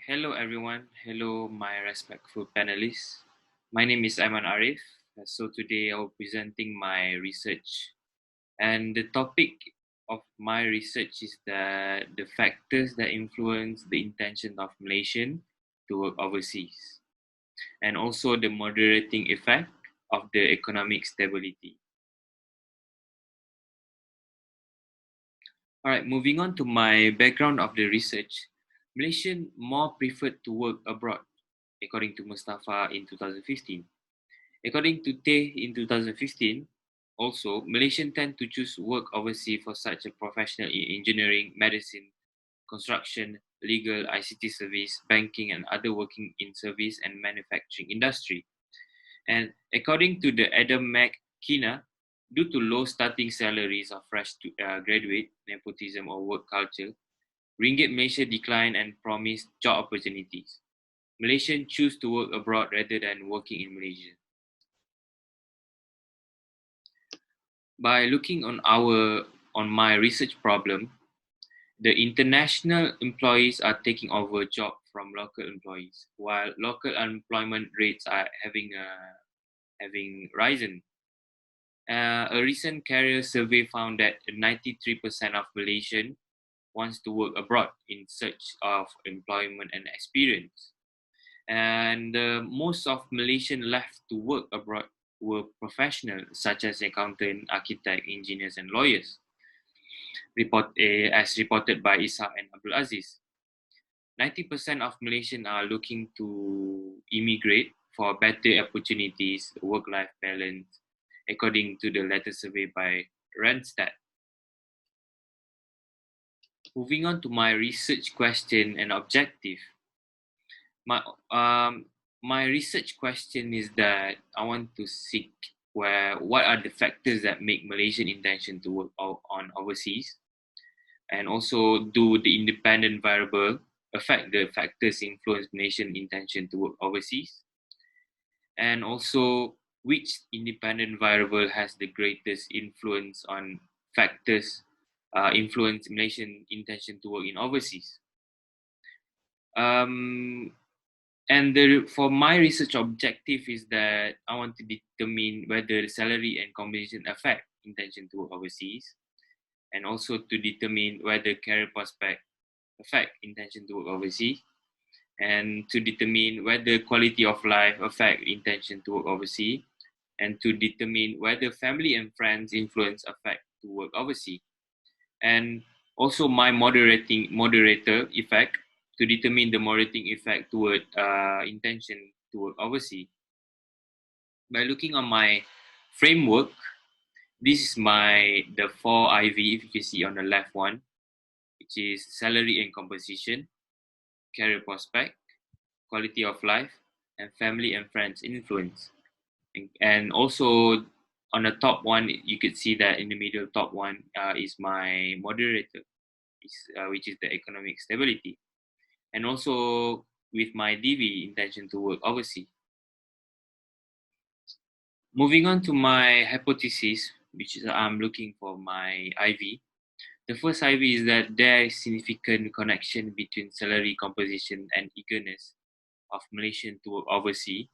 Hello, everyone. Hello, my respectful panelists. My name is Aiman Arif. So, today I'll be presenting my research. And the topic of my research is the factors that influence the intention of Malaysian to work overseas, and also the moderating effect of the economic stability. All right, moving on to my background of the research. Malaysian more preferred to work abroad, according to Mustafa in 2015. According to Teh in 2015, also, Malaysians tend to choose work overseas for such a professional in engineering, medicine, construction, legal, ICT service, banking, and other working in service and manufacturing industry. And according to the Adam McKenna, due to low starting salaries of graduate, nepotism, or work culture, Ringgit Malaysia declined and promised job opportunities. Malaysians choose to work abroad rather than working in Malaysia. By looking on my research problem, the international employees are taking over job from local employees, while local unemployment rates are having risen. A recent career survey found that 93% of Malaysian wants to work abroad in search of employment and experience. And most of Malaysian left to work abroad were professionals such as accountant, architect, engineers, and lawyers. As reported by Isa and Abdul Aziz. 90% of Malaysians are looking to immigrate for better opportunities, work-life balance, according to the latest survey by Randstad. Moving on to my research question and objective. My um my research question is that I want to seek what are the factors that make Malaysian intention to work on overseas, and also do the independent variable affect the factors influence nation intention to work overseas, and also which independent variable has the greatest influence on factors influence nation intention to work in overseas. um, for my research objective is that I want to determine whether the salary and compensation affect intention to work overseas, and also to determine whether career prospect affect intention to work overseas, and to determine whether quality of life affect intention to work overseas, and to determine whether family and friends influence affect to work overseas, and also my moderator effect to determine the moderating effect toward intention to work overseas. By looking on my framework, this is the 4 IV, if you can see on the left one, which is salary and compensation, career prospect, quality of life, and family and friends influence. And also on the top one, you could see that in the middle top one is my moderator, which is the economic stability. And also with my DV, intention to work overseas. Moving on to my hypothesis, which is I'm looking for my IV. The first IV is that there is significant connection between salary composition and eagerness of Malaysian to work overseas,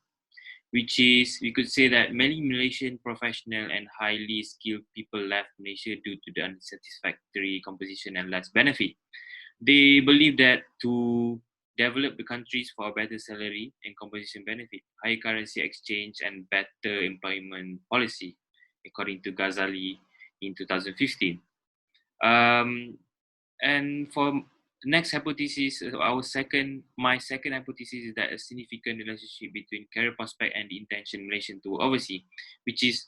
which is, we could say that many Malaysian professional and highly skilled people left Malaysia due to the unsatisfactory composition and less benefit. They believe that to develop the countries for a better salary and compensation benefit, high currency exchange, and better employment policy, according to Ghazali in 2015. Um, and for the next hypothesis, my second hypothesis is that a significant relationship between career prospect and the intention in relation to overseas, which is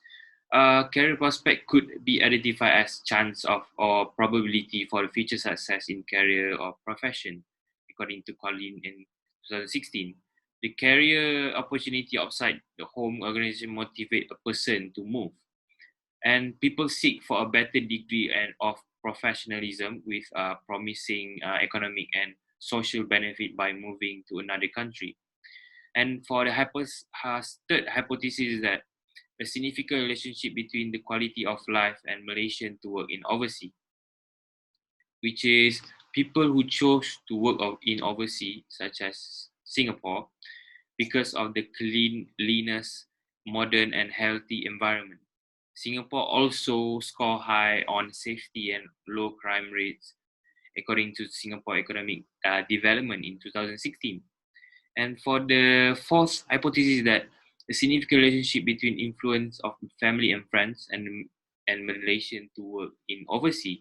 career prospect could be identified as chance of or probability for the future success in career or profession, according to Colin in 2016. The career opportunity outside the home organization motivate a person to move, and people seek for a better degree and of professionalism with promising economic and social benefit by moving to another country. And for the third hypothesis is that a significant relationship between the quality of life and Malaysian to work in overseas, which is people who chose to work in overseas, such as Singapore, because of the cleanliness, modern and healthy environment. Singapore also score high on safety and low crime rates, according to Singapore Economic Development in 2016. And for the fourth hypothesis, that the significant relationship between influence of family and friends and relation to work in overseas.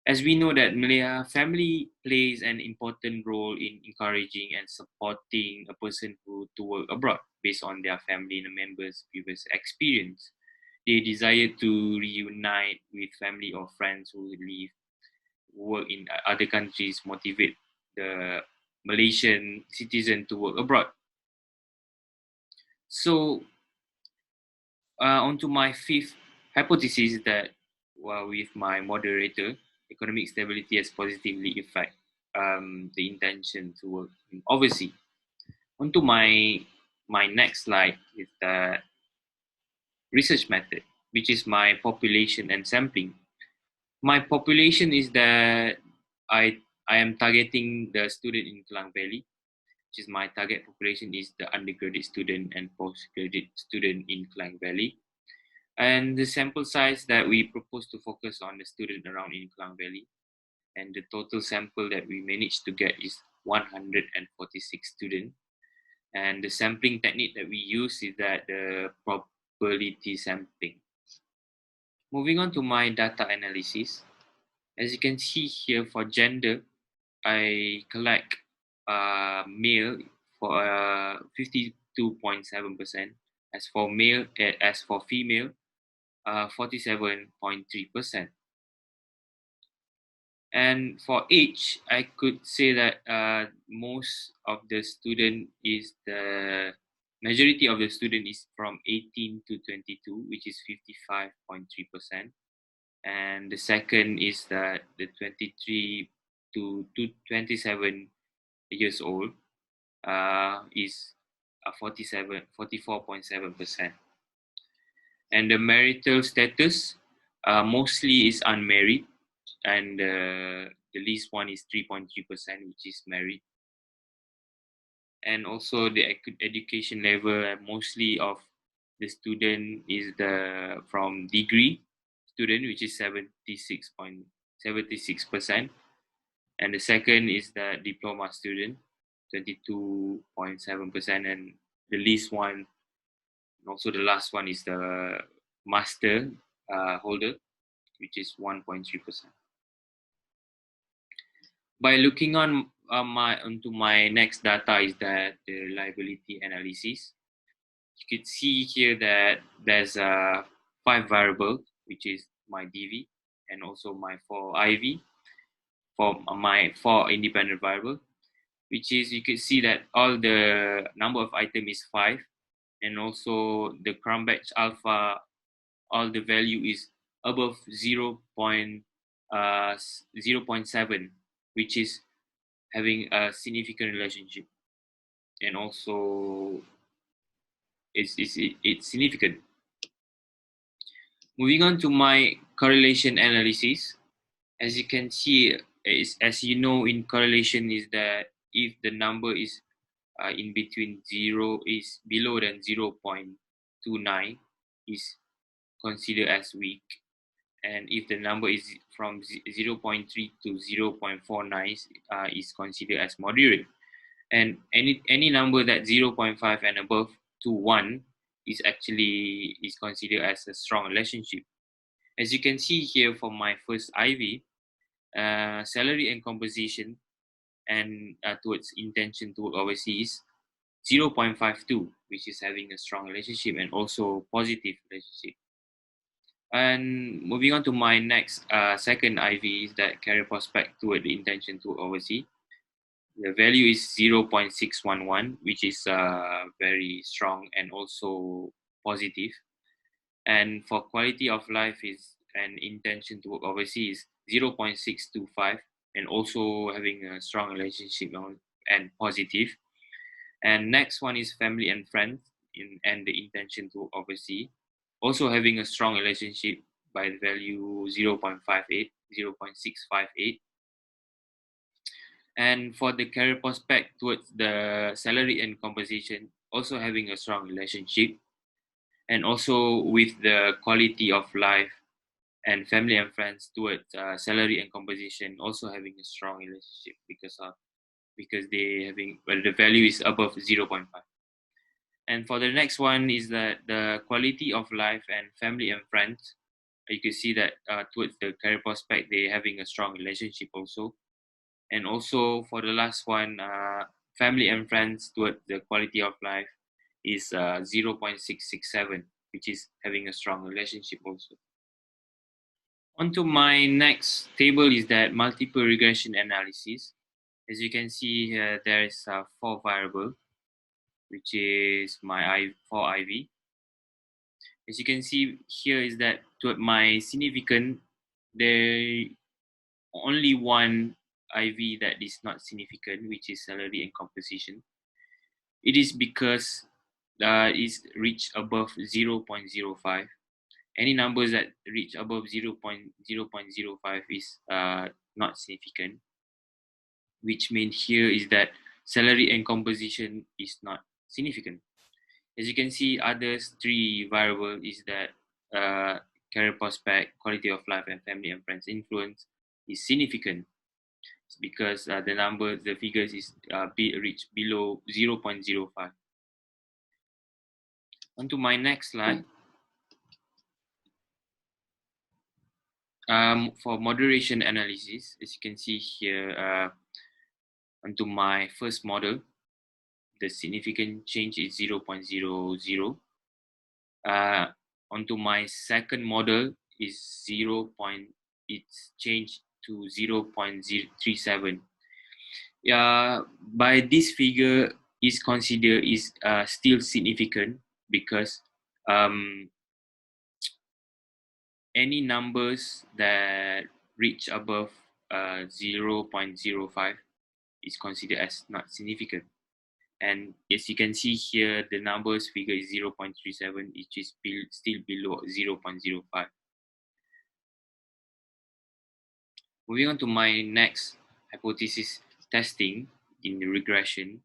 As we know that Malaya family plays an important role in encouraging and supporting a person who to work abroad based on their family members' previous experience. They desire to reunite with family or friends who live work in other countries, motivate the Malaysian citizen to work abroad. So, on to my fifth hypothesis, that with my moderator, economic stability has positively affect the intention to work in overseas. On to my next slide is the research method, which is my population and sampling. My population is that I am targeting the student in Klang Valley, which is my target population is the undergraduate student and postgraduate student in Klang Valley. And the sample size that we propose to focus on the student around in Klang Valley. And the total sample that we managed to get is 146 students. And the sampling technique that we use is that the probability sampling. Moving on to my data analysis. As you can see here for gender, I collect male for 52.7%. As for female, 47.3%. And for age, I could say that most of the student is the majority of the student is from 18 to 22, which is 55.3%. And the second is that the 23 to 27 years old is 44.7%. And the marital status mostly is unmarried, and the least one is 3.3%, which is married. And also the education level, mostly of the student is the from degree student, which is 76%. And the second is the diploma student, 22.7%. And the least one, and also the last one, is the master holder, which is 1.3%. By looking on onto my next data is that the liability analysis. You could see here that there's 5 variables, which is my DV and also my 4 IV for my 4 independent variable, which is you could see that all the number of item is 5, and also the crumb batch alpha, all the value is above 0.7, which is having a significant relationship, and also it's significant. Moving on to my correlation analysis, as you can see, as you know, in correlation is that if the number is in between 0 is below than 0.29 is considered as weak, and if the number is from 0.3 to 0.49 is considered as moderate, and any number that 0.5 and above to 1 is actually is considered as a strong relationship. As you can see here for my first IV, salary and composition and towards intention to work overseas, 0.52, which is having a strong relationship and also positive relationship. And moving on to my next second IV is that career prospect toward the intention to work overseas. The value is 0.611, which is very strong and also positive. And for quality of life is an intention to work overseas, 0.625, and also having a strong relationship and positive. And next one is family and friends and the intention to work overseas, also having a strong relationship by the value 0.58, 0.658. And for the career prospect towards the salary and compensation, also having a strong relationship, and also with the quality of life and family and friends towards salary and compensation, also having a strong relationship because they having well, the value is above zero point 0.5. And for the next one is that the quality of life and family and friends, you can see that towards the career prospect they having a strong relationship also. And also for the last one, family and friends toward the quality of life is 0.667, which is having a strong relationship also. On to my next table is that multiple regression analysis. As you can see here, there is four variable, which is my 4 IV. As you can see here is that toward my significant, there only one IV that is not significant, which is salary and compensation. It is because it's reached above 0.05. Any numbers that reach above 0.05 is not significant, which means here is that salary and composition is not significant. As you can see, others three variable is that career prospect, quality of life, and family and friends influence is significant. It's because the figures is reached below 0.05. On to my next slide. For moderation analysis, as you can see here, onto my first model, the significant change is 0.00. Onto my second model is it's changed to 0.037. By this figure is considered is still significant because any numbers that reach above 0.05 is considered as not significant. And as you can see here, the numbers figure is 0.37, which is still below 0.05. Moving on to my next hypothesis testing in the regression.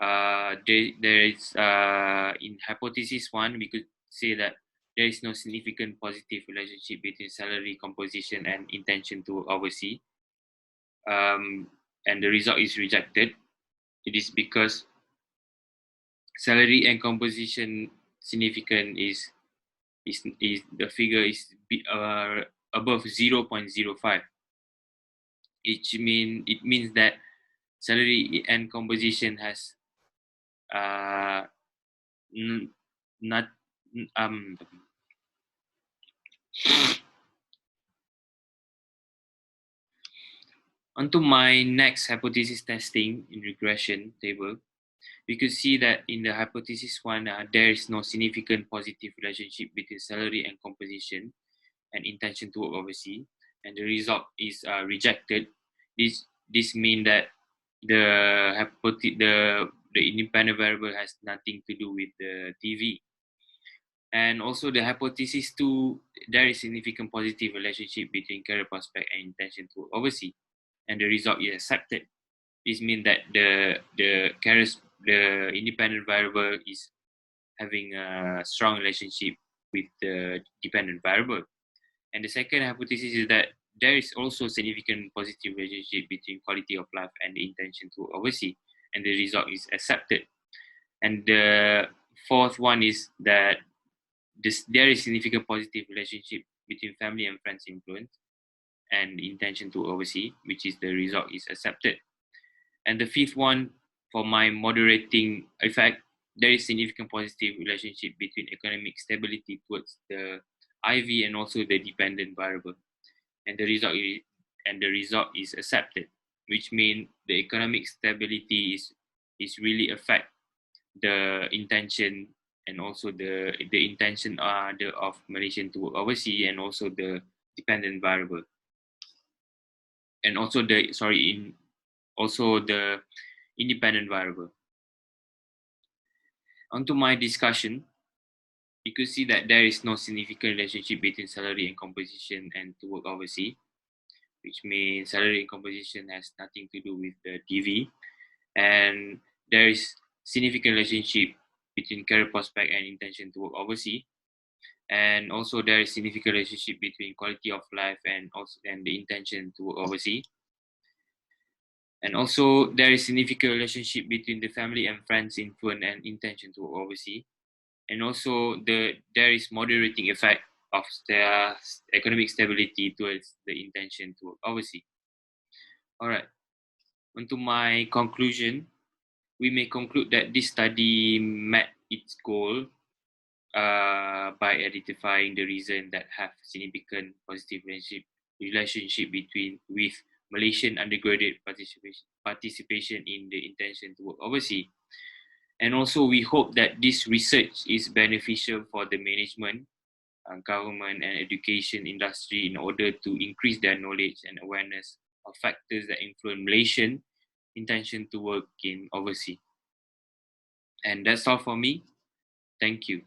There is in hypothesis 1, we could say that there is no significant positive relationship between salary composition and intention to oversee. And the result is rejected. It is because salary and composition significant is the figure is above 0.05. It means that salary and composition has not onto my next hypothesis testing in regression table. We could see that in the hypothesis 1, there is no significant positive relationship between salary and composition and intention to work overseas, and the result is rejected. This means that the independent variable has nothing to do with the TV. And also the hypothesis 2, there is significant positive relationship between career prospect and intention to work overseas, and the result is accepted. This means that the independent variable is having a strong relationship with the dependent variable. And the second hypothesis is that there is also significant positive relationship between quality of life and the intention to oversee, and the result is accepted. And the fourth one is that there is significant positive relationship between family and friends influence and intention to oversee, which is the result is accepted. And the fifth one, for my moderating effect, there is significant positive relationship between economic stability towards the IV and also the dependent variable, and the result is accepted, which means the economic stability is really affect the intention and also the intention of Malaysian to oversee and also the dependent variable, and also the independent variable. Onto my discussion, you could see that there is no significant relationship between salary and composition and to work overseas. which means salary composition has nothing to do with the DV. And there is significant relationship between career prospect and intention to work overseas. And also there is significant relationship between quality of life and the intention to work overseas. And also there is significant relationship between the family and friends influence and intention to work overseas. And also there is moderating effect of their economic stability towards the intention to work overseas. All right. Onto my conclusion, we may conclude that this study met its goal by identifying the reason that have significant positive relationship between with Malaysian undergraduate participation in the intention to work overseas. And also, we hope that this research is beneficial for the management, government, and education industry in order to increase their knowledge and awareness of factors that influence Malaysian intention to work in overseas. And that's all for me. Thank you.